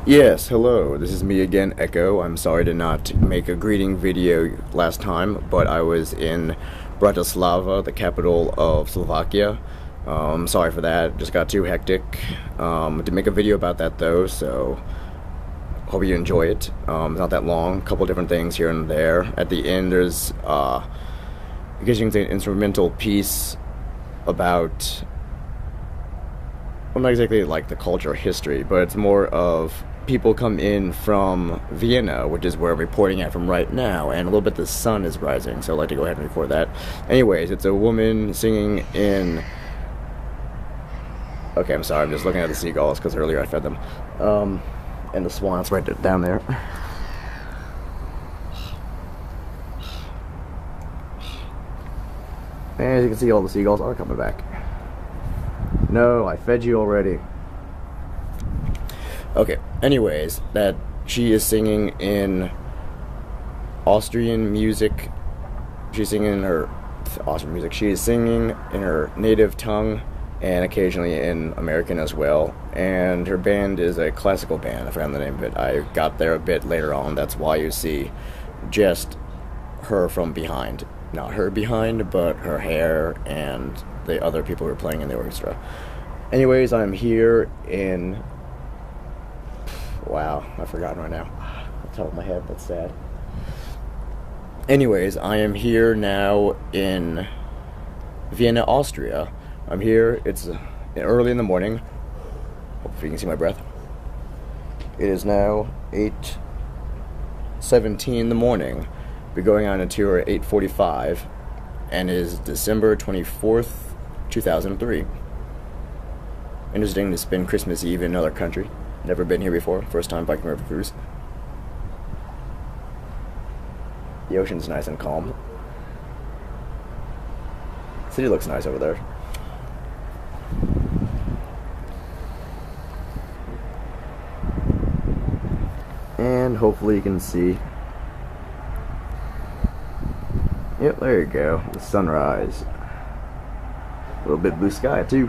Yes, hello, this is me again, Echo. I'm sorry to not make a greeting video last time, but I was in Bratislava, the capital of Slovakia. Sorry for that, just got too hectic. To make a video about that though, so hope you enjoy it. It's not that long, a couple different things here and there. At the end, there's, I guess you can say an instrumental piece about, well, not exactly like the culture or history, but it's more of people come in from Vienna, which is where I'm reporting at from right now, and a little bit the sun is rising, so I'd like to go ahead and record that. Anyways, it's a woman singing in... Okay, I'm sorry, I'm just looking at the seagulls, because earlier I fed them. And the swan's right down there. And as you can see, all the seagulls are coming back. No, I fed you already. Okay, anyways, that she is singing in Austrian music. She's singing in her Austrian music. She is singing in her native tongue and occasionally in American as well. And her band is a classical band. I forgot the name of it. I got there a bit later on. That's why you see just her from behind. Not her behind, but her hair and the other people who are playing in the orchestra. Anyways, I'm here in... Wow, I've forgotten right now. Off the top of my head, that's sad. Anyways, I am here now in Vienna, Austria. I'm here, it's early in the morning. Hopefully you can see my breath. It is now 8:17 in the morning. We're going on a tour at 8:45, and it is December 24th, 2003. Interesting to spend Christmas Eve in another country. Never been here before. First time Viking River cruise. The ocean's nice and calm. City looks nice over there. And hopefully you can see. Yep, there you go. The sunrise. A little bit blue sky too.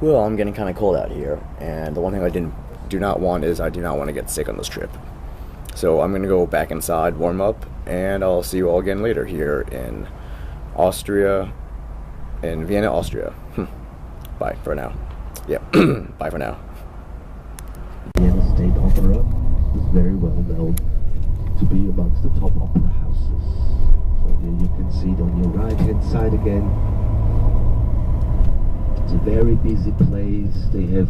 Well, I'm getting kind of cold out here, and the one thing I do not want is I do not want to get sick on this trip. So I'm going to go back inside, warm up, and I'll see you all again later here in Austria, in Vienna, Austria. Bye for now. Yeah, bye for now. Vienna State Opera is very well known to be amongst the top opera houses. So here you can see it on your right hand side again. It's a very busy place. They have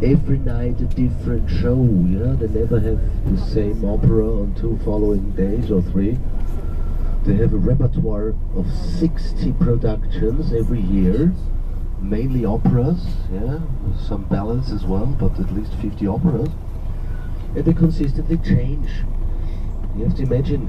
every night a different show, yeah? They never have the same opera on 2 following days or 3. They have a repertoire of 60 productions every year, mainly operas, yeah? Some ballads as well, but at least 50 operas. And they consistently change. You have to imagine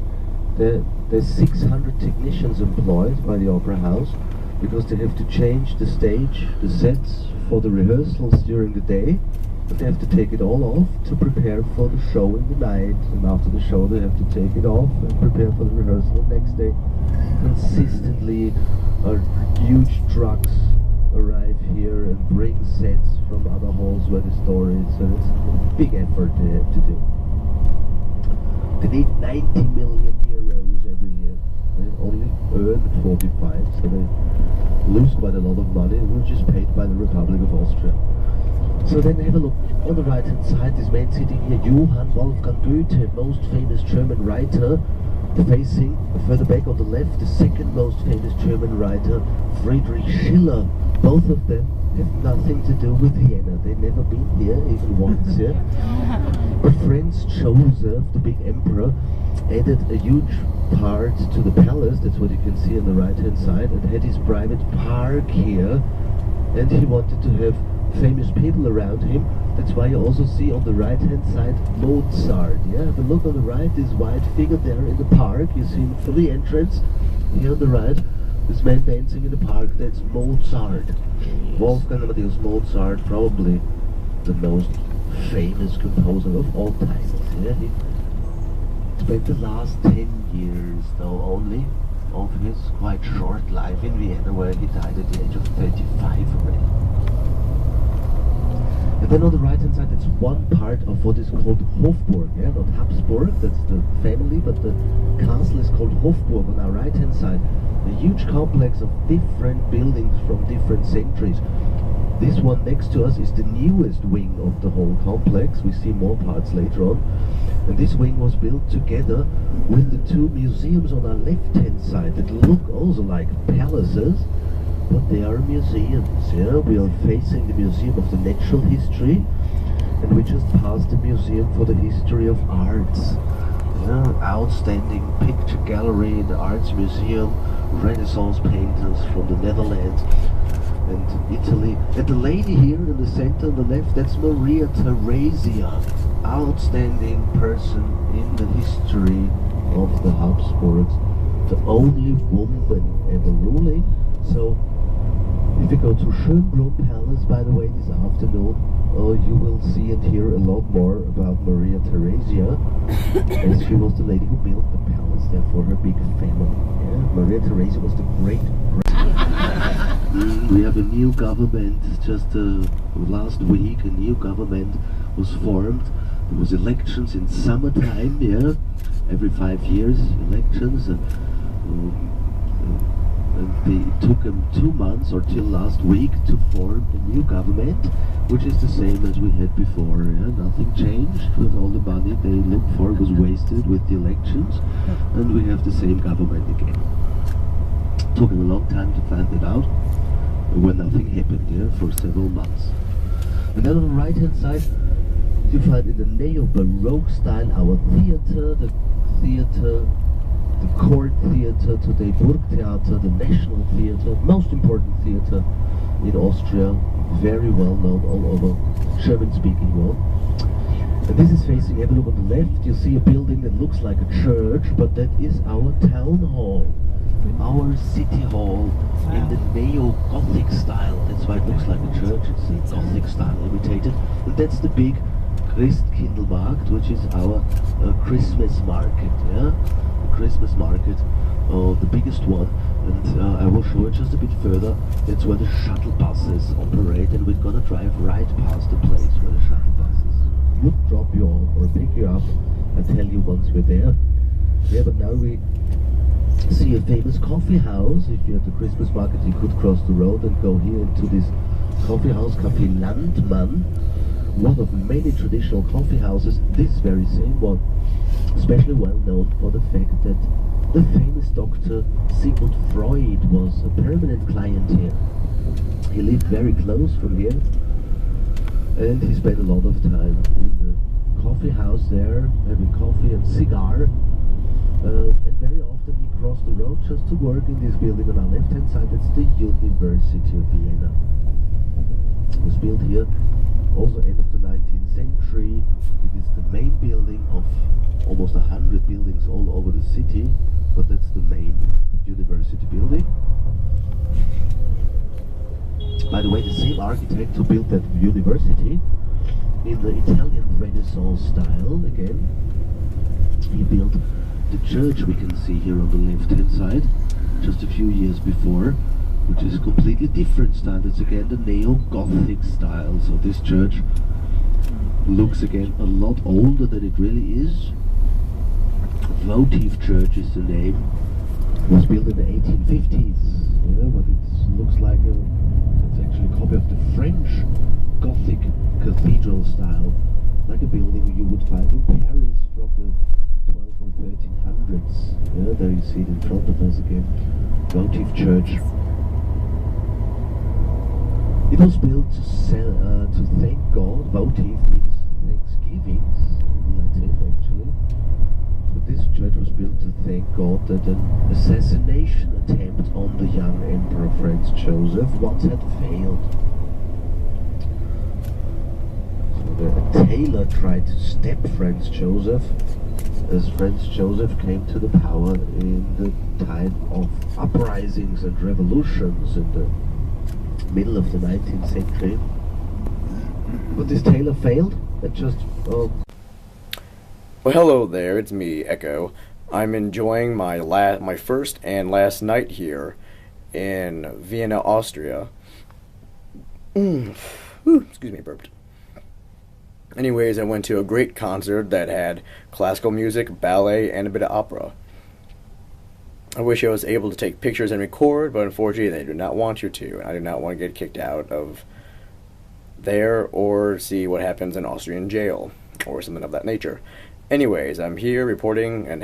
there's 600 technicians employed by the opera house, because they have to change the stage, the sets for the rehearsals during the day, but they have to take it all off to prepare for the show in the night, and after the show they have to take it off and prepare for the rehearsal the next day. Consistently, huge trucks arrive here and bring sets from other halls where the story is, so it's a big effort they have to do. They need 90 million euros every year. They only earn 45, so they lose quite a lot of money, which is paid by the Republic of Austria. So then have a look on the right hand side, this man sitting here, Johann Wolfgang Goethe, most famous German writer. Facing further back on the left, the second most famous German writer, Friedrich Schiller. Both of them have nothing to do with Vienna. They've never been here even once, yeah? But Franz Joseph, the big emperor, added a huge part to the palace, that's what you can see on the right hand side, and had his private park here, and he wanted to have famous people around him. That's why you also see on the right hand side Mozart, yeah? Have a look on the right, this white figure there in the park, you see him for the entrance, here on the right, this man dancing in the park, that's Mozart. Wolfgang Amadeus Mozart, probably the most famous composer of all time, yeah? spent the last 10 years, though, only of his quite short life in Vienna, where he died at the age of 35 already. And then on the right hand side, that's one part of what is called Hofburg, yeah? Not Habsburg, that's the family, but the castle is called Hofburg on our right hand side. A huge complex of different buildings from different centuries. This one next to us is the newest wing of the whole complex. We see more parts later on. And this wing was built together with the two museums on our left hand side that look also like palaces, but they are museums. Yeah? We are facing the Museum of the Natural History, and we just passed the Museum for the History of Arts. Yeah? Outstanding picture gallery in the Arts Museum, Renaissance painters from the Netherlands and Italy. And the lady here in the center on the left, that's Maria Theresia. Outstanding person in the history of the Habsburgs. The only woman ever ruling. So if you go to Schönbrunn Palace, by the way, this afternoon, you will see and hear a lot more about Maria Theresia, as she was the lady who built the palace there for her big family. Yeah? Maria Theresia was the great. We have a new government. Just last week, a new government was formed. There was elections in summertime, yeah, every 5 years, elections, and it took them 2 months or till last week to form a new government, which is the same as we had before. Yeah? Nothing changed, but all the money they looked for was wasted with the elections, and we have the same government again. Took them a long time to find it out, when nothing happened, yeah, for several months. And then on the right hand side, you find in the neo-Baroque style our theater, the court theater, today Burgtheater, the national theater, most important theater in Austria, very well known all over German-speaking world. And this is facing, have a look on the left, you see a building that looks like a church, but that is our town hall, our city hall in the neo-Gothic style. That's why it looks like a church, it's a Gothic style imitated. And that's the big Christkindlmarkt, which is our Christmas market, yeah? Christmas market, the biggest one, and I will show it just a bit further. That's where the shuttle buses operate, and we're gonna drive right past the place where the shuttle buses would drop you off or pick you up and tell you once we're there. Yeah, but now we see a famous coffee house. If you're at the Christmas market, you could cross the road and go here into this coffee house, Café Landmann, one of many traditional coffee houses. This very same one, especially well known for the fact that the famous doctor Sigmund Freud was a permanent client here. He lived very close from here, and he spent a lot of time in the coffee house there, having coffee and cigar. And very often he crossed the road just to work in this building on our left hand side. That's the University of Vienna. It was built here also end of the 19th century. It is the main building of almost 100 buildings all over the city, but that's the main university building. By the way, the same architect who built that university in the Italian Renaissance style again, he built the church we can see here on the left hand side just a few years before, which is a completely different style. It's again the neo-Gothic style. So this church looks again a lot older than it really is. Votive Church is the name. It was built in the 1850s, yeah, but it looks like it's actually a copy of the French Gothic cathedral style, like a building you would find in Paris from the 12 or 1300s. Yeah, there you see it in front of us again. Votive Church. It was built to thank God. Votive means thanksgiving in Latin actually. But this church was built to thank God that an assassination attempt on the young Emperor Franz Joseph once had failed. So a tailor tried to stab Franz Joseph as Franz Joseph came to the power in the time of uprisings and revolutions in the middle of the 19th century. But this tailor failed and just Well, hello there. It's me, Echo. I'm enjoying my first and last night here in Vienna, Austria. Whew, excuse me, burped. Anyways, I went to a great concert that had classical music, ballet, and a bit of opera. I wish I was able to take pictures and record, but unfortunately, they do not want you to, and I do not want to get kicked out of there or see what happens in Austrian jail or something of that nature. Anyways, I'm here reporting and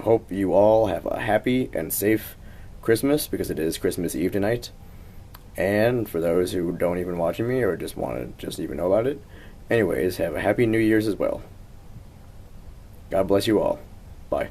hope you all have a happy and safe Christmas, because it is Christmas Eve tonight. And for those who don't even watch me or just want to just even know about it, anyways, have a happy New Year's as well. God bless you all. Bye.